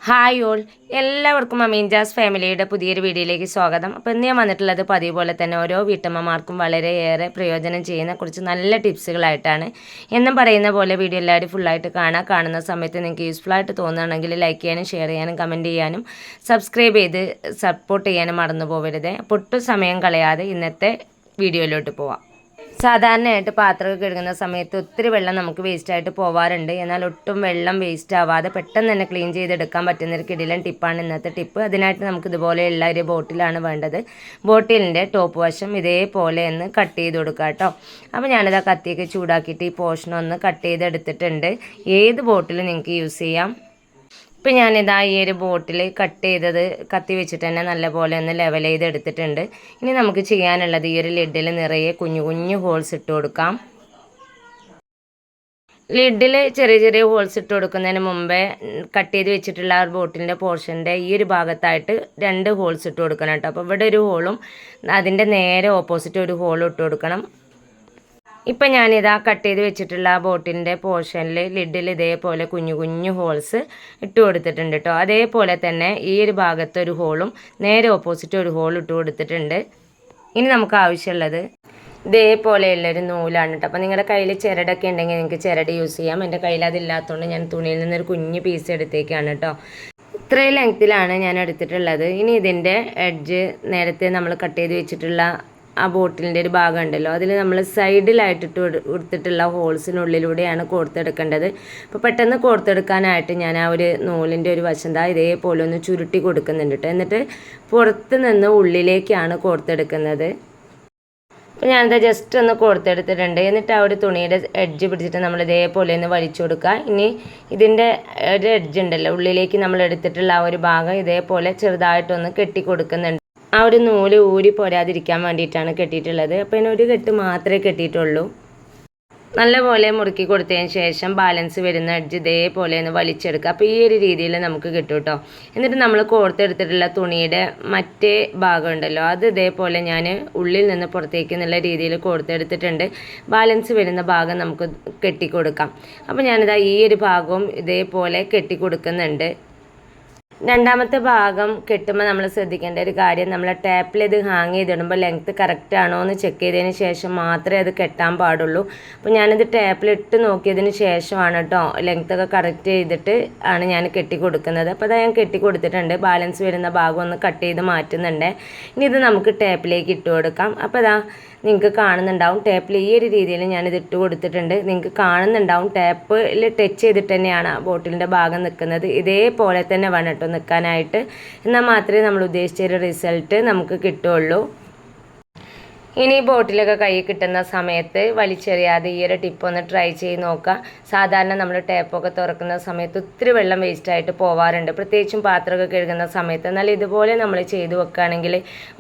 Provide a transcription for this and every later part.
Hi all, എല്ലാവർക്കും അമീൻജാസ് ഫാമിലിയുടെ പുതിയൊരു വീഡിയോയിലേക്ക് സ്വാഗതം. അപ്പോൾ ഇന്ന് ഞാൻ വന്നിട്ടുള്ളത് പതിവ് പോലെ തന്നെ ഓരോ വീട്ടമ്മമാർക്കും വളരെയേറെ പ്രയോജനം ചെയ്യുന്ന കുറച്ച് നല്ല ടിപ്സുകളായിട്ടാണ്. എന്നും പറയുന്ന പോലെ വീഡിയോ എല്ലാവരും ഫുള്ളായിട്ട് കാണുന്ന സമയത്ത് നിങ്ങൾക്ക് യൂസ്ഫുൾ ആയിട്ട് തോന്നുകയാണെങ്കിൽ ലൈക്ക് ചെയ്യാനും ഷെയർ ചെയ്യാനും കമൻറ്റ് ചെയ്യാനും സബ്സ്ക്രൈബ് ചെയ്ത് സപ്പോർട്ട് ചെയ്യാനും മറന്നു പോകരുത്. ഒട്ടും സമയം കളയാതെ ഇന്നത്തെ വീഡിയോയിലോട്ട് പോവാം. സാധാരണയായിട്ട് പാത്രമൊക്കെ കഴുകുന്ന സമയത്ത് ഒത്തിരി വെള്ളം നമുക്ക് വേസ്റ്റായിട്ട് പോവാറുണ്ട്. എന്നാൽ ഒട്ടും വെള്ളം വേസ്റ്റ് ആവാതെ പെട്ടെന്ന് തന്നെ ക്ലീൻ ചെയ്തെടുക്കാൻ പറ്റുന്നൊരു കിടിലൻ ടിപ്പാണ് ഇന്നത്തെ ടിപ്പ്. അതിനായിട്ട് നമുക്ക് ഇതുപോലെയുള്ള ഒരു ബോട്ടിലാണ് വേണ്ടത്. ബോട്ടിലിൻ്റെ ടോപ്പ് വശം ഇതേപോലെ ഒന്ന് കട്ട് ചെയ്ത് കൊടുക്കുക കേട്ടോ. അപ്പോൾ ഞാനിതാ കത്തിയൊക്കെ ചൂടാക്കിയിട്ട് ഈ പോർഷൻ ഒന്ന് കട്ട് ചെയ്തെടുത്തിട്ടുണ്ട്. ഏത് ബോട്ടിലും നിങ്ങൾക്ക് യൂസ് ചെയ്യാം. ഇപ്പം ഞാനിതാ ഈ ഒരു ബോട്ടിൽ കട്ട് ചെയ്തത് കത്തി വെച്ചിട്ട് തന്നെ നല്ലപോലെ ഒന്ന് ലെവൽ ചെയ്തെടുത്തിട്ടുണ്ട്. ഇനി നമുക്ക് ചെയ്യാനുള്ളത് ഈ ഒരു ലിഡിൽ നിറയെ കുഞ്ഞു കുഞ്ഞു ഹോൾസ് ഇട്ട് കൊടുക്കാം. ലിഡിൽ ചെറിയ ചെറിയ ഹോൾസ് ഇട്ട് കൊടുക്കുന്നതിന് മുമ്പേ കട്ട് ചെയ്ത് വെച്ചിട്ടുള്ള ആ ബോട്ടിലിൻ്റെ പോർഷൻ്റെ ഈ ഒരു ഭാഗത്തായിട്ട് 2 ഹോൾസ് ഇട്ട് കൊടുക്കണം കേട്ടോ. അപ്പോൾ ഇവിടെ ഒരു ഹോളും അതിൻ്റെ നേരെ ഓപ്പോസിറ്റ് ഒരു ഹോളും ഇട്ട് കൊടുക്കണം. ഇപ്പം ഞാനിതാ കട്ട് ചെയ്ത് വെച്ചിട്ടുള്ള ആ ബോട്ടിൻ്റെ പോർഷനിൽ ലിഡിൽ ഇതേപോലെ കുഞ്ഞു കുഞ്ഞു ഹോൾസ് ഇട്ട് കൊടുത്തിട്ടുണ്ട് കേട്ടോ. അതേപോലെ തന്നെ ഈ ഒരു ഭാഗത്ത് ഒരു ഹോളും നേരെ ഓപ്പോസിറ്റ് ഒരു ഹോൾ ഇട്ട് കൊടുത്തിട്ടുണ്ട്. ഇനി നമുക്ക് ആവശ്യമുള്ളത് ഇതേപോലെയുള്ളൊരു നൂലാണ് കേട്ടോ. അപ്പോൾ നിങ്ങളുടെ കയ്യിൽ ചിരടൊക്കെ ഉണ്ടെങ്കിൽ നിങ്ങൾക്ക് ചിരട് യൂസ് ചെയ്യാം. എൻ്റെ കയ്യിൽ അതില്ലാത്തതുകൊണ്ട് ഞാൻ തുണിയിൽ നിന്നൊരു കുഞ്ഞ് പീസ് എടുത്തേക്കാണ് കേട്ടോ. ഇത്രയും ലെങ്ത്തിലാണ് ഞാൻ എടുത്തിട്ടുള്ളത്. ഇനി ഇതിൻ്റെ എഡ്ജ് നേരത്തെ നമ്മൾ കട്ട് ചെയ്ത് വെച്ചിട്ടുള്ള ആ ബോട്ടിലിൻ്റെ ഒരു ഭാഗം ഉണ്ടല്ലോ, അതിൽ നമ്മൾ സൈഡിലായിട്ടിട്ട് കൊടുത്തിട്ടുള്ള ഹോൾസിനുള്ളിലൂടെയാണ് കോർത്തെടുക്കേണ്ടത്. അപ്പോൾ പെട്ടെന്ന് കോർത്തെടുക്കാനായിട്ട് ഞാൻ ആ ഒരു നൂലിൻ്റെ ഒരു വശം ഇതേപോലെ ഒന്ന് ചുരുട്ടി കൊടുക്കുന്നുണ്ട് കേട്ടോ. എന്നിട്ട് പുറത്ത് നിന്ന് ഉള്ളിലേക്കാണ് കോർത്തെടുക്കുന്നത്. അപ്പോൾ ഞാനത് ജസ്റ്റ് ഒന്ന് കോർത്തെടുത്തിട്ടുണ്ട്. എന്നിട്ട് ആ ഒരു തുണിയുടെ എഡ്ജ് പിടിച്ചിട്ട് നമ്മൾ ഇതേപോലെ ഒന്ന് വലിച്ചു കൊടുക്കുക. ഇനി ഇതിൻ്റെ ഒരു എഡ്ജ് ഉണ്ടല്ലോ, ഉള്ളിലേക്ക് നമ്മൾ എടുത്തിട്ടുള്ള ആ ഒരു ഭാഗം ഇതേപോലെ ചെറുതായിട്ടൊന്ന് കെട്ടി കൊടുക്കുന്നുണ്ട്. ആ ഒരു നൂല് ഊരി പോരാതിരിക്കാൻ വേണ്ടിയിട്ടാണ് കെട്ടിയിട്ടുള്ളത്. അപ്പോൾ ഇതിന് ഒരു കെട്ട് മാത്രമേ കെട്ടിയിട്ടുള്ളൂ. നല്ലപോലെ മുറുക്കി കൊടുത്തതിന് ശേഷം ബാലൻസ് വരുന്ന എഡ്ജ് ഇതേപോലെ ഒന്ന് വലിച്ചെടുക്കുക. അപ്പോൾ ഈ ഒരു രീതിയിൽ നമുക്ക് കിട്ടും കേട്ടോ. എന്നിട്ട് നമ്മൾ കോർത്തെടുത്തിട്ടുള്ള തുണിയുടെ മറ്റേ ഭാഗം ഉണ്ടല്ലോ, അത് ഇതേപോലെ ഞാൻ ഉള്ളിൽ നിന്ന് പുറത്തേക്ക് എന്നുള്ള രീതിയിൽ കോർത്തെടുത്തിട്ടുണ്ട്. ബാലൻസ് വരുന്ന ഭാഗം നമുക്ക് കെട്ടിക്കൊടുക്കാം. അപ്പോൾ ഞാനിതാ ഈ ഒരു ഭാഗവും ഇതേപോലെ കെട്ടിക്കൊടുക്കുന്നുണ്ട്. രണ്ടാമത്തെ ഭാഗം കെട്ടുമ്പോൾ നമ്മൾ ശ്രദ്ധിക്കേണ്ട ഒരു കാര്യം, നമ്മൾ ടാപ്പിൽ ഇത് ഹാങ് ചെയ്തിടുമ്പോൾ ലെങ്ത്ത് കറക്റ്റ് ആണോ എന്ന് ചെക്ക് ചെയ്തതിന് ശേഷം മാത്രമേ അത് കെട്ടാൻ പാടുള്ളൂ. അപ്പോൾ ഞാനിത് ടാപ്പിലിട്ട് നോക്കിയതിന് ശേഷമാണ് കേട്ടോ ലെങ്ത്തൊക്കെ കറക്റ്റ് ചെയ്തിട്ട് ആണ് ഞാൻ കെട്ടി കൊടുക്കുന്നത്. അപ്പോൾ അതാ ഞാൻ കെട്ടി കൊടുത്തിട്ടുണ്ട്. ബാലൻസ് വരുന്ന ഭാഗം ഒന്ന് കട്ട് ചെയ്ത് മാറ്റുന്നുണ്ട്. ഇനി ഇത് നമുക്ക് ടാപ്പിലേക്ക് ഇട്ട് കൊടുക്കാം. അപ്പോൾ അതാ നിങ്ങൾക്ക് കാണുന്നുണ്ടാവും ടേപ്പിൽ ഈ ഒരു രീതിയിൽ ഞാനിത് ഇട്ട് കൊടുത്തിട്ടുണ്ട്. നിങ്ങൾക്ക് കാണുന്നുണ്ടാവും ടാപ്പിൽ ടച്ച് ചെയ്തിട്ട് തന്നെയാണ് ആ ബോട്ടിലിൻ്റെ ഭാഗം നിൽക്കുന്നത്. ഇതേപോലെ തന്നെ വേണം കേട്ടോ നിൽക്കാനായിട്ട്. എന്നാൽ മാത്രമേ നമ്മൾ ഉദ്ദേശിച്ചൊരു റിസൾട്ട് നമുക്ക് കിട്ടുള്ളൂ. ഇനി ബോട്ടിലൊക്കെ കൈ കിട്ടുന്ന സമയത്ത് വലിച്ചെറിയാതെ ഈ ഒരു ടിപ്പ് ഒന്ന് ട്രൈ ചെയ്ത് നോക്കുക. സാധാരണ നമ്മൾ ടാപ്പൊക്കെ തുറക്കുന്ന സമയത്ത് ഒത്തിരി വെള്ളം വേസ്റ്റായിട്ട് പോവാറുണ്ട്, പ്രത്യേകിച്ചും പാത്രമൊക്കെ കഴുകുന്ന സമയത്ത്. എന്നാൽ ഇതുപോലെ നമ്മൾ ചെയ്ത് വെക്കുകയാണെങ്കിൽ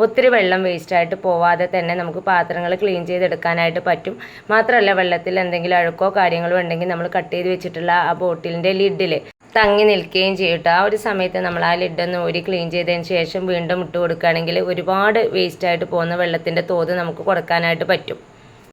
ഒത്തിരി വെള്ളം വേസ്റ്റായിട്ട് പോവാതെ തന്നെ നമുക്ക് പാത്രങ്ങൾ ക്ലീൻ ചെയ്തെടുക്കാനായിട്ട് പറ്റും. മാത്രമല്ല വെള്ളത്തിൽ എന്തെങ്കിലും അഴുക്കോ കാര്യങ്ങളോ ഉണ്ടെങ്കിൽ നമ്മൾ കട്ട് ചെയ്ത് വെച്ചിട്ടുള്ള ആ ബോട്ടിലിൻ്റെ ലിഡിൽ തങ്ങി നിൽക്കുകയും ചെയ്യട്ടോ. ആ ഒരു സമയത്ത് നമ്മൾ ആ ലിഡൊന്ന് ഊരി ക്ലീൻ ചെയ്തതിന് ശേഷം വീണ്ടും ഇട്ട് കൊടുക്കുകയാണെങ്കിൽ ഒരുപാട് വേസ്റ്റായിട്ട് പോകുന്ന വെള്ളത്തിൻ്റെ തോത് നമുക്ക് കുറക്കാനായിട്ട് പറ്റും.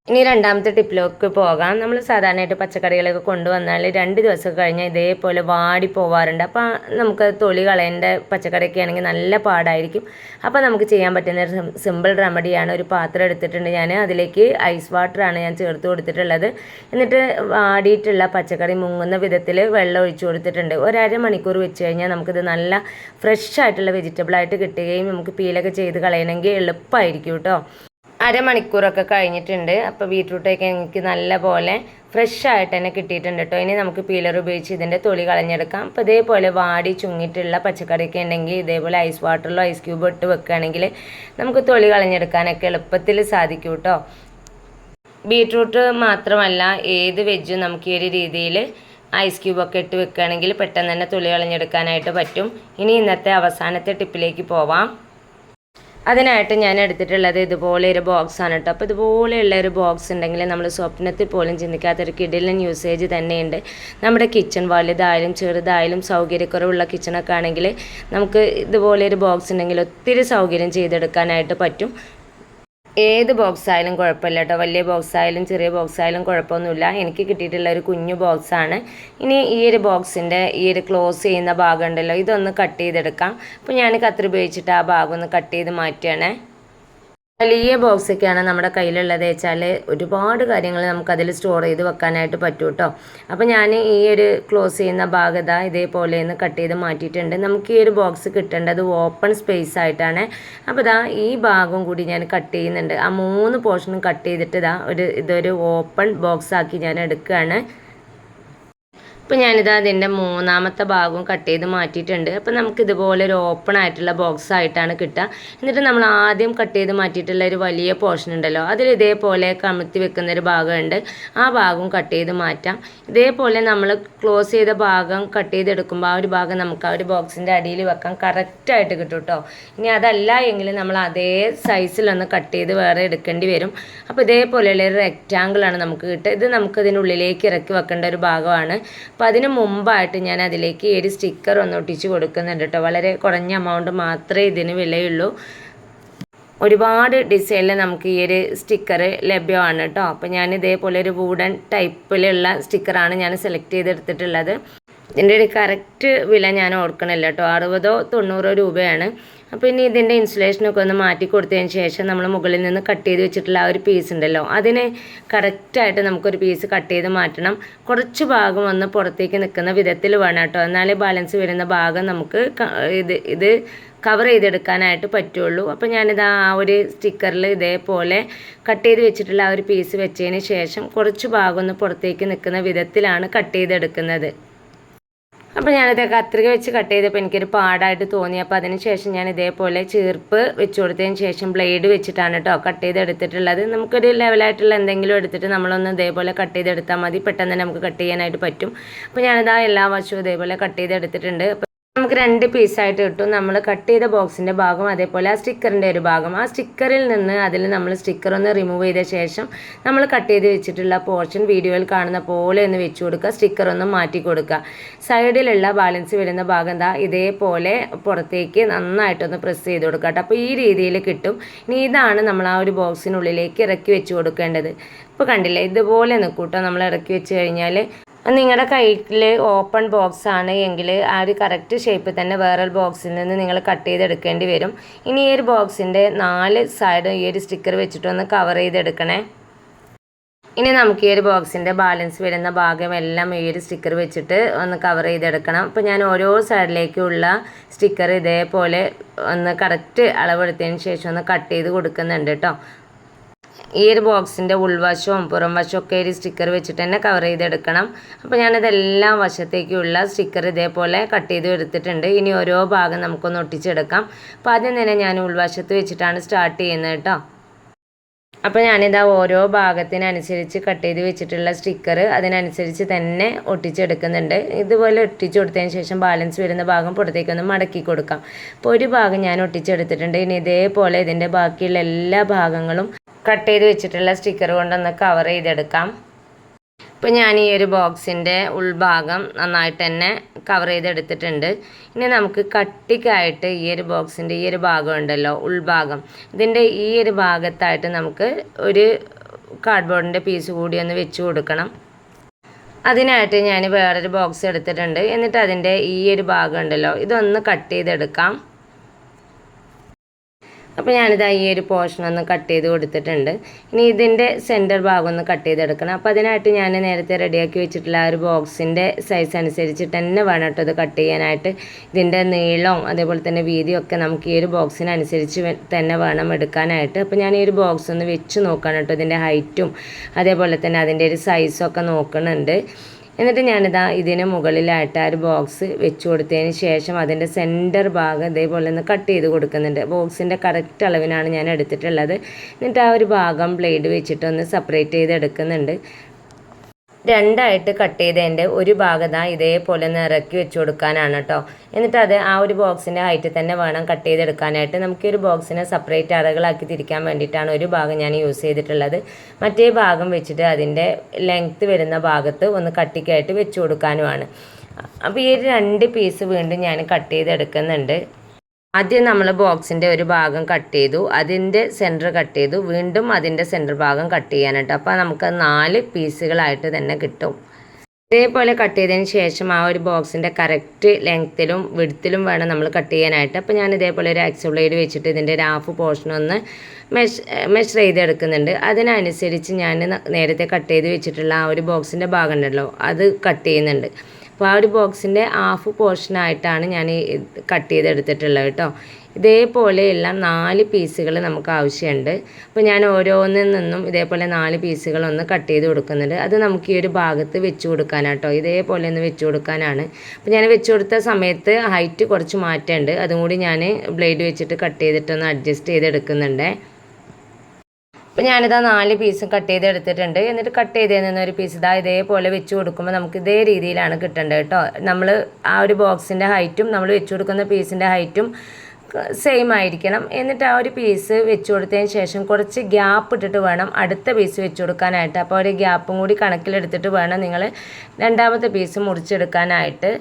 ഇനി രണ്ടാമത്തെ ടിപ്പിലേക്ക് പോകാം. നമ്മൾ സാധാരണയായിട്ട് പച്ചക്കറികളൊക്കെ കൊണ്ടുവന്നാൽ 2 ദിവസം കഴിഞ്ഞാൽ ഇതേപോലെ വാടി പോവാറുണ്ട്. അപ്പോൾ നമുക്ക് തൊലി കളയേണ്ട പച്ചക്കറിയൊക്കെ ആണെങ്കിൽ നല്ല പാടായിരിക്കും. അപ്പോൾ നമുക്ക് ചെയ്യാൻ പറ്റുന്ന ഒരു സിമ്പിൾ റെമഡിയാണ്. ഒരു പാത്രം എടുത്തിട്ടുണ്ട് ഞാൻ, അതിലേക്ക് ഐസ് വാട്ടറാണ് ഞാൻ ചേർത്ത് കൊടുത്തിട്ടുള്ളത്. എന്നിട്ട് വാടിയിട്ടുള്ള പച്ചക്കറി മുങ്ങുന്ന വിധത്തിൽ വെള്ളം ഒഴിച്ചു കൊടുത്തിട്ടുണ്ട്. 1.5 മണിക്കൂർ വെച്ച് കഴിഞ്ഞാൽ നമുക്കിത് നല്ല ഫ്രഷ് ആയിട്ടുള്ള വെജിറ്റബിളായിട്ട് കിട്ടുകയും നമുക്ക് പീലൊക്കെ ചെയ്ത് കളയണമെങ്കിൽ എളുപ്പമായിരിക്കും കേട്ടോ. 1/2 മണിക്കൂറൊക്കെ കഴിഞ്ഞിട്ടുണ്ട്. അപ്പോൾ ബീട്രൂട്ടൊക്കെ എനിക്ക് നല്ല പോലെ ഫ്രഷ് ആയിട്ട് തന്നെ കിട്ടിയിട്ടുണ്ട് കേട്ടോ. ഇനി നമുക്ക് പീലർ ഉപയോഗിച്ച് ഇതിൻ്റെ തൊലി കളഞ്ഞെടുക്കാം. അപ്പോൾ ഇതേപോലെ വാടി ചുങ്ങിയിട്ടുള്ള പച്ചക്കറിയൊക്കെ ഉണ്ടെങ്കിൽ ഇതേപോലെ ഐസ് വാട്ടറിലോ ഐസ് ക്യൂബോ ഇട്ട് വെക്കുകയാണെങ്കിൽ നമുക്ക് തൊലി കളഞ്ഞെടുക്കാനൊക്കെ എളുപ്പത്തിൽ സാധിക്കും കേട്ടോ. ബീട്രൂട്ട് മാത്രമല്ല ഏത് വെജും നമുക്ക് ഈ ഒരു രീതിയിൽ ഐസ് ക്യൂബൊക്കെ ഇട്ട് വെക്കുകയാണെങ്കിൽ പെട്ടെന്ന് തന്നെ തൊലി കളഞ്ഞെടുക്കാനായിട്ട് പറ്റും. ഇനി ഇന്നത്തെ അവസാനത്തെ ടിപ്പിലേക്ക് പോവാം. അതിനായിട്ട് ഞാൻ എടുത്തിട്ടുള്ളത് ഇതുപോലെ ഒരു ബോക്സാണ് കേട്ടോ. അപ്പോൾ ഇതുപോലെയുള്ള ഒരു ബോക്സ് ഉണ്ടെങ്കിൽ നമ്മൾ സ്വപ്നത്തിൽ പോലും ചിന്തിക്കാത്തൊരു കിടിലൻ യൂസേജ് തന്നെയുണ്ട്. നമ്മുടെ കിച്ചൺ വലുതായാലും ചെറുതായാലും സൗകര്യക്കുറവുള്ള കിച്ചണൊക്കെ ആണെങ്കിൽ നമുക്ക് ഇതുപോലെ ഒരു ബോക്സ് ഉണ്ടെങ്കിൽ ഒത്തിരി സൗകര്യം ചെയ്തെടുക്കാനായിട്ട് പറ്റും. ഏത് ബോക്സ് ആയാലും കുഴപ്പമില്ല കേട്ടോ, വലിയ ബോക്സ് ആയാലും ചെറിയ ബോക്സ് ആയാലും കുഴപ്പമൊന്നുമില്ല. എനിക്ക് കിട്ടിയിട്ടുള്ള ഒരു കുഞ്ഞു ബോക്സാണ്. ഇനി ഈ ഒരു ബോക്സിൻ്റെ ഈ ഒരു ക്ലോസ് ചെയ്യുന്ന ഭാഗം ഉണ്ടല്ലോ, ഇതൊന്ന് കട്ട് ചെയ്തെടുക്കാം. അപ്പോൾ ഞാൻ കത്രി ഉപയോഗിച്ചിട്ട് ആ ഭാഗം ഒന്ന് കട്ട് ചെയ്ത് മാറ്റുകയാണേ. വലിയ ബോക്സൊക്കെയാണ് നമ്മുടെ കയ്യിലുള്ളത് വെച്ചാൽ ഒരുപാട് കാര്യങ്ങൾ നമുക്കതിൽ സ്റ്റോർ ചെയ്ത് വെക്കാനായിട്ട് പറ്റും കേട്ടോ. അപ്പോൾ ഞാൻ ഈ ഒരു ക്ലോസ് ചെയ്യുന്ന ഭാഗത ഇതേപോലെ ഒന്ന് കട്ട് ചെയ്ത് മാറ്റിയിട്ടുണ്ട്. നമുക്ക് ഈ ഒരു ബോക്സ് കിട്ടേണ്ടത് ഓപ്പൺ സ്പേസ് ആയിട്ടാണ്. അപ്പോൾ ഇതാ ഈ ഭാഗം കൂടി ഞാൻ കട്ട് ചെയ്യുന്നുണ്ട്. ആ 3 പോർഷനും കട്ട് ചെയ്തിട്ട് ഇതൊരു ഓപ്പൺ ബോക്സ് ആക്കി ഞാൻ എടുക്കുകയാണ്. അപ്പോൾ അതിൻ്റെ 3ാമത്തെ ഭാഗവും കട്ട് ചെയ്ത് മാറ്റിയിട്ടുണ്ട്. അപ്പോൾ നമുക്കിതുപോലെ ഒരു ഓപ്പൺ ആയിട്ടുള്ള ബോക്സ് ആയിട്ടാണ് കിട്ടുക. എന്നിട്ട് നമ്മൾ ആദ്യം കട്ട് ചെയ്ത് മാറ്റിയിട്ടുള്ള ഒരു വലിയ പോർഷൻ ഉണ്ടല്ലോ, അതിൽ ഇതേപോലെ കമഴ്ത്തി വെക്കുന്നൊരു ഭാഗമുണ്ട്. ആ ഭാഗവും കട്ട് ചെയ്ത് മാറ്റാം. ഇതേപോലെ നമ്മൾ ക്ലോസ് ചെയ്ത ഭാഗം കട്ട് ചെയ്തെടുക്കുമ്പോൾ ആ ഒരു ഭാഗം നമുക്ക് ആ ഒരു ബോക്സിൻ്റെ അടിയിൽ വെക്കാൻ കറക്റ്റായിട്ട് കിട്ടും കേട്ടോ. ഇനി അതല്ല എങ്കിൽ നമ്മൾ അതേ സൈസിലൊന്ന് കട്ട് ചെയ്ത് വേറെ എടുക്കേണ്ടി വരും. അപ്പോൾ ഇതേപോലെയുള്ള ഒരു റെക്റ്റാങ്കിളാണ് നമുക്ക് കിട്ടുക. ഇത് നമുക്കിതിനുള്ളിലേക്ക് ഇറക്കി വെക്കേണ്ട ഒരു ഭാഗമാണ്. അപ്പോൾ അതിന് മുമ്പായിട്ട് ഞാൻ അതിലേക്ക് ഈ ഒരു സ്റ്റിക്കർ ഒന്ന് ഒട്ടിച്ച് കൊടുക്കുന്നുണ്ട് കേട്ടോ. വളരെ കുറഞ്ഞ എമൗണ്ട് മാത്രമേ ഇതിന് വിലയുള്ളൂ. ഒരുപാട് ഡിസൈനിൽ നമുക്ക് ഈ ഒരു സ്റ്റിക്കർ ലഭ്യമാണ് കേട്ടോ. അപ്പോൾ ഞാൻ ഇതേപോലെ ഒരു വുഡൻ ടൈപ്പിലുള്ള സ്റ്റിക്കറാണ് ഞാൻ സെലക്ട് ചെയ്തെടുത്തിട്ടുള്ളത്. ഇതിൻ്റെ ഒരു കറക്റ്റ് വില ഞാൻ ഓർക്കണില്ല കേട്ടോ, 60-90 രൂപയാണ്. അപ്പോൾ ഇനി ഇതിൻ്റെ ഇൻസുലേഷനൊക്കെ ഒന്ന് മാറ്റി കൊടുത്തതിന് ശേഷം നമ്മൾ മുകളിൽ നിന്ന് കട്ട് ചെയ്ത് വെച്ചിട്ടുള്ള ആ ഒരു പീസ് ഉണ്ടല്ലോ, അതിന് കറക്റ്റായിട്ട് നമുക്കൊരു പീസ് കട്ട് ചെയ്ത് മാറ്റണം. കുറച്ച് ഭാഗം ഒന്ന് പുറത്തേക്ക് നിൽക്കുന്ന വിധത്തിൽ വേണം കേട്ടോ, എന്നാലേ ബാലൻസ് വരുന്ന ഭാഗം നമുക്ക് ഇത് കവർ ചെയ്തെടുക്കാനായിട്ട് പറ്റുള്ളൂ. അപ്പോൾ ഞാനിത് ആ ഒരു സ്റ്റിക്കറിൽ ഇതേപോലെ കട്ട് ചെയ്ത് വെച്ചിട്ടുള്ള ആ ഒരു പീസ് വെച്ചതിന് ശേഷം കുറച്ച് ഭാഗം ഒന്ന് പുറത്തേക്ക് നിൽക്കുന്ന വിധത്തിലാണ് കട്ട് ചെയ്തെടുക്കുന്നത്. അപ്പോൾ ഞാനിത് കത്രിക വെച്ച് കട്ട് ചെയ്തപ്പോൾ എനിക്കൊരു പാടായിട്ട് തോന്നി. അപ്പോൾ അതിന് ശേഷം ഞാൻ ഇതേപോലെ ചീർപ്പ് വെച്ച് കൊടുത്തതിന് ശേഷം ബ്ലേഡ് വെച്ചിട്ടാണ് കേട്ടോ കട്ട് ചെയ്തെടുത്തിട്ടുള്ളത്. നമുക്കൊരു ലെവലായിട്ടുള്ള എന്തെങ്കിലും എടുത്തിട്ട് നമ്മളൊന്ന് ഇതേപോലെ കട്ട് ചെയ്തെടുത്താൽ മതി, പെട്ടെന്ന് തന്നെ നമുക്ക് കട്ട് ചെയ്യാനായിട്ട് പറ്റും. അപ്പോൾ ഞാനിതാ എല്ലാ വശവും ഇതേപോലെ കട്ട് ചെയ്തെടുത്തിട്ടുണ്ട്. നമുക്ക് 2 പീസായിട്ട് കിട്ടും. നമ്മൾ കട്ട് ചെയ്ത ബോക്സിൻ്റെ ഭാഗം, അതേപോലെ ആ സ്റ്റിക്കറിൻ്റെ ഒരു ഭാഗം. ആ സ്റ്റിക്കറിൽ നിന്ന് അതിൽ നമ്മൾ സ്റ്റിക്കർ ഒന്ന് റിമൂവ് ചെയ്ത ശേഷം നമ്മൾ കട്ട് ചെയ്ത് വെച്ചിട്ടുള്ള പോർഷൻ വീഡിയോയിൽ കാണുന്ന പോലെ ഒന്ന് വെച്ച് കൊടുക്കുക, സ്റ്റിക്കർ ഒന്ന് മാറ്റി കൊടുക്കുക. സൈഡിലുള്ള ബാലൻസ് വരുന്ന ഭാഗം ഇതേപോലെ പുറത്തേക്ക് നന്നായിട്ടൊന്ന് പ്രസ് ചെയ്ത് കൊടുക്കുക കേട്ടോ. അപ്പോൾ ഈ രീതിയിൽ കിട്ടും. ഇനി ഇതാണ് നമ്മൾ ആ ഒരു ബോക്സിനുള്ളിലേക്ക് ഇറക്കി വെച്ച് കൊടുക്കേണ്ടത്. ഇപ്പോൾ കണ്ടില്ലേ, ഇതുപോലെ നിൽക്കൂട്ടോ നമ്മൾ ഇറക്കി വെച്ച് കഴിഞ്ഞാൽ. നിങ്ങളുടെ കയ്യിൽ ഓപ്പൺ ബോക്സ് ആണ് എങ്കിൽ ആ ഒരു കറക്റ്റ് ഷേപ്പിൽ തന്നെ വേറൊരു ബോക്സിൽ നിന്ന് നിങ്ങൾ കട്ട് ചെയ്തെടുക്കേണ്ടി വരും. ഇനി ഈ ഒരു ബോക്സിൻ്റെ 4 സൈഡ് ഈ ഒരു സ്റ്റിക്കർ വെച്ചിട്ടൊന്ന് കവർ ചെയ്തെടുക്കണേ. ഇനി നമുക്ക് ഈ ഒരു ബോക്സിൻ്റെ ബാലൻസ് വരുന്ന ഭാഗമെല്ലാം ഈ ഒരു സ്റ്റിക്കർ വെച്ചിട്ട് ഒന്ന് കവർ ചെയ്തെടുക്കണം. അപ്പോൾ ഞാൻ ഓരോ സൈഡിലേക്കുള്ള സ്റ്റിക്കർ ഇതേപോലെ ഒന്ന് കറക്റ്റ് അളവെടുത്തതിന് ശേഷം ഒന്ന് കട്ട് ചെയ്ത് കൊടുക്കുന്നുണ്ട് കേട്ടോ. ഈ ഒരു ബോക്സിൻ്റെ ഉൾവശവും പുറം വശവും ഒക്കെ ഒരു സ്റ്റിക്കർ വെച്ചിട്ട് തന്നെ കവർ ചെയ്തെടുക്കണം. അപ്പോൾ ഞാനിതെല്ലാം വശത്തേക്കുള്ള സ്റ്റിക്കർ ഇതേപോലെ കട്ട് ചെയ്ത് എടുത്തിട്ടുണ്ട്. ഇനി ഓരോ ഭാഗം നമുക്കൊന്ന് ഒട്ടിച്ചെടുക്കാം. അപ്പോൾ ആദ്യം തന്നെ ഞാൻ ഉൾവശത്ത് വെച്ചിട്ടാണ് സ്റ്റാർട്ട് ചെയ്യുന്നത് കേട്ടോ. അപ്പോൾ ഞാനിതാ ഓരോ ഭാഗത്തിനനുസരിച്ച് കട്ട് ചെയ്ത് വെച്ചിട്ടുള്ള സ്റ്റിക്കർ അതിനനുസരിച്ച് തന്നെ ഒട്ടിച്ചെടുക്കുന്നുണ്ട്. ഇതുപോലെ ഒട്ടിച്ചു കൊടുത്തതിന് ശേഷം ബാലൻസ് വരുന്ന ഭാഗം പുറത്തേക്കൊന്ന് മടക്കി കൊടുക്കാം. അപ്പോൾ ഒരു ഭാഗം ഞാൻ ഒട്ടിച്ചെടുത്തിട്ടുണ്ട്. ഇനി ഇതേപോലെ ഇതിൻ്റെ ബാക്കിയുള്ള എല്ലാ ഭാഗങ്ങളും കട്ട് ചെയ്ത് വെച്ചിട്ടുള്ള സ്റ്റിക്കർ കൊണ്ടൊന്ന് കവർ ചെയ്തെടുക്കാം. ഇപ്പോൾ ഞാൻ ഈ ഒരു ബോക്സിൻ്റെ ഉൾഭാഗം നന്നായിട്ട് തന്നെ കവർ ചെയ്തെടുത്തിട്ടുണ്ട്. ഇനി നമുക്ക് കട്ടിക്കായിട്ട് ഈ ഒരു ബോക്സിൻ്റെ ഈ ഒരു ഭാഗം ഉണ്ടല്ലോ, ഉൾഭാഗം, ഇതിൻ്റെ ഈ ഒരു ഭാഗത്തായിട്ട് നമുക്ക് ഒരു കാർഡ്ബോർഡിൻ്റെ പീസ് കൂടി ഒന്ന് വെച്ച് കൊടുക്കണം. അതിനായിട്ട് ഞാൻ വേറൊരു ബോക്സ് എടുത്തിട്ടുണ്ട്. എന്നിട്ട് അതിൻ്റെ ഈ ഒരു ഭാഗം ഉണ്ടല്ലോ, ഇതൊന്ന് കട്ട് ചെയ്തെടുക്കാം. അപ്പോൾ ഞാനിതാ ഈ ഒരു പോർഷൻ ഒന്ന് കട്ട് ചെയ്ത് കൊടുത്തിട്ടുണ്ട്. ഇനി ഇതിൻ്റെ സെൻറ്റർ ഭാഗം ഒന്ന് കട്ട് ചെയ്തെടുക്കണം. അപ്പോൾ അതിനായിട്ട് ഞാൻ നേരത്തെ റെഡിയാക്കി വെച്ചിട്ടുള്ള ആ ഒരു ബോക്സിൻ്റെ സൈസ് അനുസരിച്ചിട്ട് തന്നെ വേണം കേട്ടോ ഇത് കട്ട് ചെയ്യാനായിട്ട്. ഇതിൻ്റെ നീളവും അതേപോലെ തന്നെ വീതിയും ഒക്കെ നമുക്ക് ഈ ഒരു ബോക്സിനനുസരിച്ച് തന്നെ വേണം എടുക്കാനായിട്ട്. അപ്പോൾ ഞാൻ ഈ ഒരു ബോക്സ് ഒന്ന് വെച്ച് നോക്കണം കേട്ടോ, ഇതിൻ്റെ ഹൈറ്റും അതേപോലെ തന്നെ അതിൻ്റെ ഒരു സൈസും ഒക്കെ നോക്കുന്നുണ്ട്. എന്നിട്ട് ഞാനിതാ ഇതിന് മുകളിലായിട്ട് ആ ഒരു ബോക്സ് വെച്ച് കൊടുത്തതിന് ശേഷം അതിൻ്റെ സെൻറ്റർ ഭാഗം ഇതേപോലെ ഒന്ന് കട്ട് ചെയ്ത് കൊടുക്കുന്നുണ്ട്. ബോക്സിൻ്റെ കറക്റ്റ് അളവിനാണ് ഞാൻ എടുത്തിട്ടുള്ളത്. എന്നിട്ട് ആ ഒരു ഭാഗം ബ്ലേഡ് വെച്ചിട്ടൊന്ന് സെപ്പറേറ്റ് ചെയ്ത് എടുക്കുന്നുണ്ട്. 2ആയിട്ട് കട്ട് ചെയ്തതിൻ്റെ ഒരു ഭാഗം ഇതേപോലെ ഒന്ന് ഇറക്കി വെച്ച് കൊടുക്കാനാണ് കേട്ടോ. എന്നിട്ട് അത് ആ ഒരു ബോക്സിൻ്റെ ഹൈറ്റ് തന്നെ വേണം കട്ട് ചെയ്തെടുക്കാനായിട്ട്. നമുക്ക് ഒരു ബോക്സിനെ സെപ്പറേറ്റ് അറകളാക്കി തിരിക്കാൻ വേണ്ടിയിട്ടാണ് ഒരു ഭാഗം ഞാൻ യൂസ് ചെയ്തിട്ടുള്ളത്. മറ്റേ ഭാഗം വെച്ചിട്ട് അതിൻ്റെ ലെങ്ത്ത് വരുന്ന ഭാഗത്ത് ഒന്ന് കട്ടിക്കായിട്ട് വെച്ച് കൊടുക്കാനുമാണ്. അപ്പോൾ ഈ 2 പീസ് വീണ്ടും ഞാൻ കട്ട് ചെയ്തെടുക്കുന്നുണ്ട്. ആദ്യം നമ്മൾ ബോക്സിൻ്റെ ഒരു ഭാഗം കട്ട് ചെയ്തു, അതിൻ്റെ സെൻറ്റർ കട്ട് ചെയ്തു, വീണ്ടും അതിൻ്റെ സെൻറ്റർ ഭാഗം കട്ട് ചെയ്യാനായിട്ട്. അപ്പോൾ നമുക്ക് 4 പീസുകളായിട്ട് തന്നെ കിട്ടും. ഇതേപോലെ കട്ട് ചെയ്തതിന് ശേഷം ആ ഒരു ബോക്സിൻ്റെ കറക്റ്റ് ലെങ്ത്തിലും വിഡ്ത്തിലും വേണം നമ്മൾ കട്ട് ചെയ്യാനായിട്ട്. അപ്പോൾ ഞാൻ ഇതേപോലെ ഒരു ആക്സോ ബ്ലേഡ് വെച്ചിട്ട് ഇതിൻ്റെ ഒരു ഹാഫ് പോർഷൻ ഒന്ന് മെഷർ ചെയ്തെടുക്കുന്നുണ്ട്. അതിനനുസരിച്ച് ഞാൻ നേരത്തെ കട്ട് ചെയ്ത് വെച്ചിട്ടുള്ള ആ ഒരു ബോക്സിൻ്റെ ഭാഗം ഉണ്ടല്ലോ, അത് കട്ട് ചെയ്യുന്നുണ്ട്. അപ്പോൾ ആ ഒരു ബോക്സിൻ്റെ ഹാഫ് പോർഷനായിട്ടാണ് ഞാൻ കട്ട് ചെയ്തെടുത്തിട്ടുള്ളത് കേട്ടോ. ഇതേപോലെയുള്ള 4 പീസുകൾ നമുക്ക് ആവശ്യമുണ്ട്. അപ്പോൾ ഞാൻ ഓരോന്നിൽ നിന്നും ഇതേപോലെ 4 പീസുകളൊന്ന് കട്ട് ചെയ്ത് കൊടുക്കുന്നുണ്ട്. അത് നമുക്ക് ഈ ഒരു ഭാഗത്ത് വെച്ച് കൊടുക്കാനാട്ടോ, ഇതേപോലെ ഒന്ന് വെച്ച് കൊടുക്കാനാണ്. അപ്പോൾ ഞാൻ വെച്ച് കൊടുത്ത സമയത്ത് ഹൈറ്റ് കുറച്ച് മാറ്റമുണ്ട്, അതും കൂടി ഞാൻ ബ്ലേഡ് വെച്ചിട്ട് കട്ട് ചെയ്തിട്ടൊന്ന് അഡ്ജസ്റ്റ് ചെയ്തെടുക്കുന്നുണ്ട്. അപ്പോൾ ഞാനിതാ 4 പീസും കട്ട് ചെയ്തെടുത്തിട്ടുണ്ട്. എന്നിട്ട് കട്ട് ചെയ്തതിൽ നിന്ന് ഒരു പീസ് ഇതേപോലെ വെച്ച് കൊടുക്കുമ്പോൾ നമുക്ക് ഇതേ രീതിയിലാണ് കിട്ടേണ്ടത് കേട്ടോ. നമ്മൾ ആ ഒരു ബോക്സിൻ്റെ ഹൈറ്റും നമ്മൾ വെച്ച് കൊടുക്കുന്ന പീസിൻ്റെ ഹൈറ്റും സെയിം ആയിരിക്കണം. എന്നിട്ട് ആ ഒരു പീസ് വെച്ച് കൊടുത്തതിന് ശേഷം കുറച്ച് ഗ്യാപ്പ് ഇട്ടിട്ട് വേണം അടുത്ത പീസ് വെച്ച് കൊടുക്കാനായിട്ട്. അപ്പോൾ ഒരു ഗ്യാപ്പും കൂടി കണക്കിലെടുത്തിട്ട് വേണം നിങ്ങൾ രണ്ടാമത്തെ പീസ് മുറിച്ചെടുക്കാനായിട്ട്.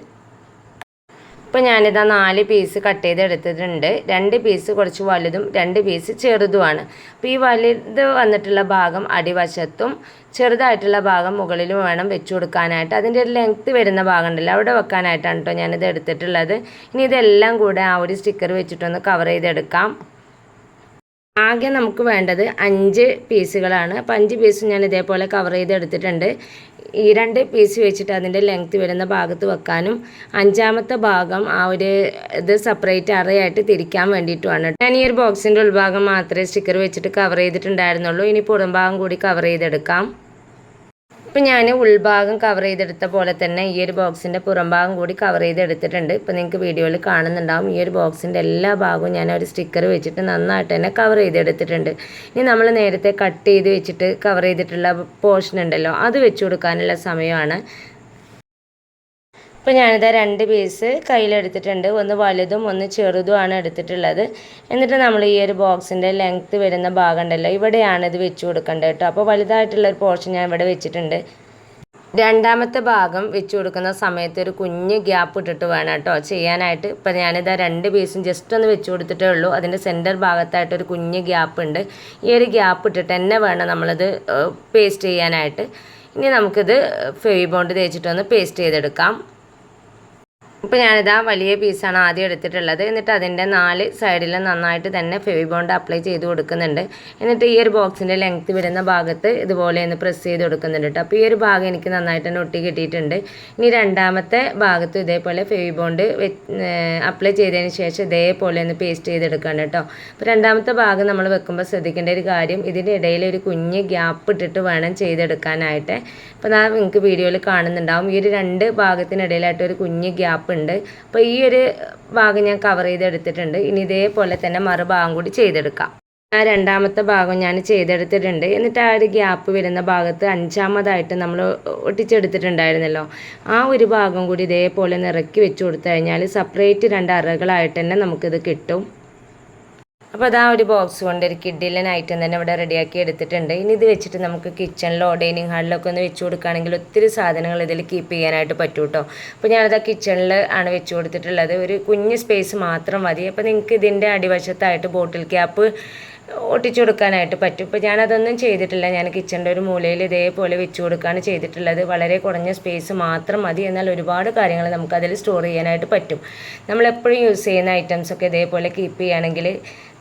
ഇപ്പോൾ ഞാനിതാ 4 പീസ് കട്ട് ചെയ്തെടുത്തിട്ടുണ്ട്. 2 പീസ് കുറച്ച് വലുതും 2 പീസ് ചെറുതുമാണ്. അപ്പോൾ ഈ വലുത് വന്നിട്ടുള്ള ഭാഗം അടിവശത്തും ചെറുതായിട്ടുള്ള ഭാഗം മുകളിലും വേണം വെച്ച് കൊടുക്കാനായിട്ട്. അതിൻ്റെ ഒരു ലെങ്ത്ത് വരുന്ന ഭാഗം ഉണ്ടല്ലോ, അവിടെ വെക്കാനായിട്ടാണ് കേട്ടോ ഞാനിത് എടുത്തിട്ടുള്ളത്. ഇനി ഇതെല്ലാം കൂടെ ആ ഒരു സ്റ്റിക്കർ വെച്ചിട്ടൊന്ന് കവർ ചെയ്തെടുക്കാം. ആകെ നമുക്ക് വേണ്ടത് 5 പീസുകളാണ്. അപ്പോൾ 5 പീസും ഞാൻ ഇതേപോലെ കവർ ചെയ്തെടുത്തിട്ടുണ്ട്. ഈ 2 പീസ് വെച്ചിട്ട് അതിൻ്റെ ലെങ്ത്ത് വരുന്ന ഭാഗത്ത് വെക്കാനും 5ാമത്തെ ഭാഗം ആ ഒരു ഇത് സെപ്പറേറ്റ് അറയായിട്ട് തിരിക്കാൻ വേണ്ടിയിട്ടുമാണ്. ഞാൻ ഈ ഒരു ബോക്സിൻ്റെ ഉൾഭാഗം മാത്രമേ സ്റ്റിക്കർ വെച്ചിട്ട് കവർ ചെയ്തിട്ടുണ്ടായിരുന്നുള്ളൂ. ഇനി പുറം ഭാഗം കൂടി കവർ ചെയ്തെടുക്കാം. ഇപ്പം ഞാൻ ഉൾഭാഗം കവർ ചെയ്തെടുത്ത പോലെ തന്നെ ഈ ഒരു ബോക്സിൻ്റെ പുറം ഭാഗം കൂടി കവർ ചെയ്തെടുത്തിട്ടുണ്ട്. ഇപ്പം നിങ്ങൾക്ക് വീഡിയോയിൽ കാണുന്നുണ്ടാവും. ഈ ഒരു ബോക്സിൻ്റെ എല്ലാ ഭാഗവും ഞാൻ ഒരു സ്റ്റിക്കർ വെച്ചിട്ട് നന്നായിട്ട് തന്നെ കവർ ചെയ്തെടുത്തിട്ടുണ്ട്. ഇനി നമ്മൾ നേരത്തെ കട്ട് ചെയ്ത് വെച്ചിട്ട് കവർ ചെയ്തിട്ടുള്ള പോർഷൻ ഉണ്ടല്ലോ, അത് വെച്ച് കൊടുക്കാനുള്ള സമയമാണ്. ഇപ്പോൾ ഞാനിതാ 2 പീസ് കയ്യിലെടുത്തിട്ടുണ്ട്. ഒന്ന് വലുതും ഒന്ന് ചെറുതുമാണ് എടുത്തിട്ടുള്ളത്. എന്നിട്ട് നമ്മൾ ഈ ഒരു ബോക്സിൻ്റെ ലെങ്ത്ത് വരുന്ന ഭാഗം ഉണ്ടല്ലോ, ഇവിടെയാണ് ഇത് വെച്ച് കൊടുക്കേണ്ടത് കേട്ടോ. അപ്പോൾ വലുതായിട്ടുള്ളൊരു പോർഷൻ ഞാൻ ഇവിടെ വെച്ചിട്ടുണ്ട്. രണ്ടാമത്തെ ഭാഗം വെച്ച് കൊടുക്കുന്ന സമയത്ത് ഒരു കുഞ്ഞ് ഗ്യാപ്പ് ഇട്ടിട്ട് വേണം കേട്ടോ ചെയ്യാനായിട്ട്. ഇപ്പം ഞാനിതാ 2 പീസും ജസ്റ്റ് ഒന്ന് വെച്ച് കൊടുത്തിട്ടേ ഉള്ളൂ. അതിൻ്റെ സെൻറ്റർ ഭാഗത്തായിട്ട് ഒരു കുഞ്ഞ് ഗ്യാപ്പ് ഉണ്ട്. ഈ ഒരു ഗ്യാപ്പ് ഇട്ടിട്ട് തന്നെ വേണം നമ്മളത് പേസ്റ്റ് ചെയ്യാനായിട്ട്. ഇനി നമുക്കിത് ഫെവി ബോണ്ട് തേച്ചിട്ടൊന്ന് പേസ്റ്റ് ചെയ്തെടുക്കാം. ഇപ്പോൾ ഞാനിതാ വലിയ പീസാണ് ആദ്യം എടുത്തിട്ടുള്ളത്. എന്നിട്ട് അതിൻ്റെ 4 സൈഡിലും നന്നായിട്ട് തന്നെ ഫെവി ബോണ്ട് അപ്ലൈ ചെയ്ത് കൊടുക്കുന്നുണ്ട്. എന്നിട്ട് ഈ ഒരു ബോക്സിൻ്റെ ലെങ്ത്ത് വരുന്ന ഭാഗത്ത് ഇതുപോലെ ഒന്ന് പ്രസ് ചെയ്ത് കൊടുക്കുന്നുണ്ട് കേട്ടോ. അപ്പോൾ ഈ ഒരു ഭാഗം എനിക്ക് നന്നായിട്ട് തന്നെ ഒട്ടി കിട്ടിയിട്ടുണ്ട്. ഇനി രണ്ടാമത്തെ ഭാഗത്ത് ഇതേപോലെ ഫെവി ബോണ്ട് അപ്ലൈ ചെയ്തതിന് ശേഷം ഇതേപോലെ ഒന്ന് പേസ്റ്റ് ചെയ്തെടുക്കണം കേട്ടോ. അപ്പോൾ രണ്ടാമത്തെ ഭാഗം നമ്മൾ വെക്കുമ്പോൾ ശ്രദ്ധിക്കേണ്ട ഒരു കാര്യം, ഇതിൻ്റെ ഇടയിൽ ഒരു കുഞ്ഞ് ഗ്യാപ്പ് ഇട്ടിട്ട് വേണം ചെയ്തെടുക്കാനായിട്ട്. അപ്പോൾ നിങ്ങൾക്ക് വീഡിയോയിൽ കാണുന്നുണ്ടാവും. ഈ ഒരു 2 ഭാഗത്തിനിടയിലായിട്ട് ഒരു കുഞ്ഞ് ഗ്യാപ്പ് ഉണ്ട്. അപ്പോൾ ഈ ഒരു ഭാഗം ഞാൻ കവർ ചെയ്തെടുത്തിട്ടുണ്ട്. ഇനി ഇതേപോലെ തന്നെ മറുഭാഗം കൂടി ചെയ്തെടുക്കാം. ആ രണ്ടാമത്തെ ഭാഗം ഞാൻ ചെയ്തെടുത്തിട്ടുണ്ട്. എന്നിട്ട് ആ ഒരു ഗ്യാപ്പ് വരുന്ന ഭാഗത്ത് 5ാമതായിട്ട് നമ്മൾ ഒട്ടിച്ചെടുത്തിട്ടുണ്ടായിരുന്നല്ലോ, ആ ഒരു ഭാഗം കൂടി ഇതേപോലെ ഇറക്കി വെച്ച് കൊടുത്തു കഴിഞ്ഞാൽ സെപ്പറേറ്റ് 2 അറകളായിട്ട് തന്നെ നമുക്കിത് കിട്ടും. അപ്പോൾ അതാ ഒരു ബോക്സ് കൊണ്ട് ഒരു കിഡിലൻ ഐറ്റം തന്നെ ഇവിടെ റെഡിയാക്കി എടുത്തിട്ടുണ്ട്. ഇനി ഇത് വെച്ചിട്ട് നമുക്ക് കിച്ചണിലോ ഡൈനിങ് ഹാളിലൊക്കെ ഒന്ന് വെച്ച് കൊടുക്കുകയാണെങ്കിൽ ഒത്തിരി സാധനങ്ങൾ ഇതിൽ കീപ്പ് ചെയ്യാനായിട്ട് പറ്റും കേട്ടോ. അപ്പോൾ ഞാനത് കിച്ചണിൽ ആണ് വെച്ച് കൊടുത്തിട്ടുള്ളത്. ഒരു കുഞ്ഞ് സ്പേസ് മാത്രം മതി. അപ്പോൾ നിങ്ങൾക്ക് ഇതിൻ്റെ അടിവശത്തായിട്ട് ബോട്ടിൽ ക്യാപ്പ് ഒട്ടിച്ചു കൊടുക്കാനായിട്ട് പറ്റും. ഇപ്പോൾ ഞാനതൊന്നും ചെയ്തിട്ടില്ല. ഞാൻ കിച്ചണിൻ്റെ ഒരു മൂലയിൽ ഇതേപോലെ വെച്ച് കൊടുക്കുകയാണ് ചെയ്തിട്ടുള്ളത്. വളരെ കുറഞ്ഞ സ്പേസ് മാത്രം മതി. എന്നാൽ ഒരുപാട് കാര്യങ്ങൾ നമുക്കതിൽ സ്റ്റോർ ചെയ്യാനായിട്ട് പറ്റും. നമ്മളെപ്പോഴും യൂസ് ചെയ്യുന്ന ഐറ്റംസൊക്കെ ഇതേപോലെ കീപ്പ് ചെയ്യുകയാണെങ്കിൽ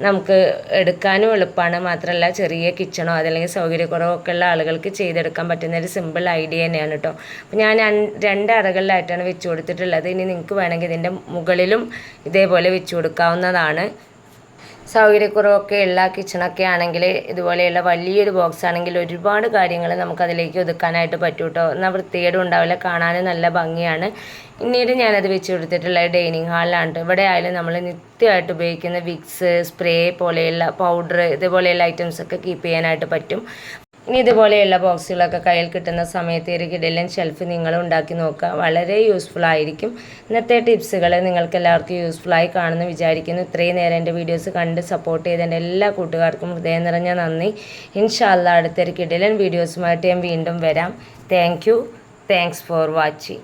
നമുക്ക് എടുക്കാനും എളുപ്പമാണ്. മാത്രമല്ല ചെറിയ കിച്ചണോ അതല്ലെങ്കിൽ സൗകര്യക്കുറവോ ഒക്കെ ഉള്ള ആളുകൾക്ക് ചെയ്തെടുക്കാൻ പറ്റുന്ന ഒരു സിമ്പിൾ ഐഡിയ തന്നെയാണ് കേട്ടോ. അപ്പോൾ ഞാൻ 2 അറകളിലായിട്ടാണ് വെച്ച് കൊടുത്തിട്ടുള്ളത്. ഇനി നിങ്ങൾക്ക് വേണമെങ്കിൽ ഇതിൻ്റെ മുകളിലും ഇതേപോലെ വെച്ച് കൊടുക്കാവുന്നതാണ്. സൗകര്യക്കുറവൊക്കെ ഉള്ള കിച്ചണൊക്കെ ആണെങ്കിൽ ഇതുപോലെയുള്ള വലിയൊരു ബോക്സ് ആണെങ്കിൽ ഒരുപാട് കാര്യങ്ങൾ നമുക്കതിലേക്ക് ഒതുക്കാനായിട്ട് പറ്റും കേട്ടോ. എന്നാൽ വൃത്തികേടും ഉണ്ടാവില്ല, കാണാനും നല്ല ഭംഗിയാണ്. പിന്നീട് ഞാനത് വെച്ച് കൊടുത്തിട്ടുള്ള ഡൈനിങ് ഹാളിലാണ്. ഇവിടെ ആയാലും നമ്മൾ നിത്യമായിട്ട് ഉപയോഗിക്കുന്ന വിക്സ്, സ്പ്രേ പോലെയുള്ള പൗഡർ, ഇതുപോലെയുള്ള ഐറ്റംസൊക്കെ കീപ്പ് ചെയ്യാനായിട്ട് പറ്റും. ഇനി ഇതുപോലെയുള്ള ബോക്സുകളൊക്കെ കയ്യിൽ കിട്ടുന്ന സമയത്ത് ഒരു കിടിലൻ ഷെൽഫ് നിങ്ങൾ ഉണ്ടാക്കി നോക്കുക. വളരെ യൂസ്ഫുൾ ആയിരിക്കും. ഇന്നത്തെ ടിപ്സുകൾ നിങ്ങൾക്ക് എല്ലാവർക്കും യൂസ്ഫുള്ളായി കാണുമെന്ന് വിചാരിക്കുന്നു. ഇത്രയും നേരം എൻ്റെ വീഡിയോസ് കണ്ട് സപ്പോർട്ട് ചെയ്ത എൻ്റെ എല്ലാ കൂട്ടുകാർക്കും ഹൃദയം നിറഞ്ഞ നന്ദി. ഇൻഷാ അല്ലാഹ് അടുത്തൊരു കിടിലൻ വീഡിയോസുമായിട്ട് ഞാൻ വീണ്ടും വരാം. Thanks for watching.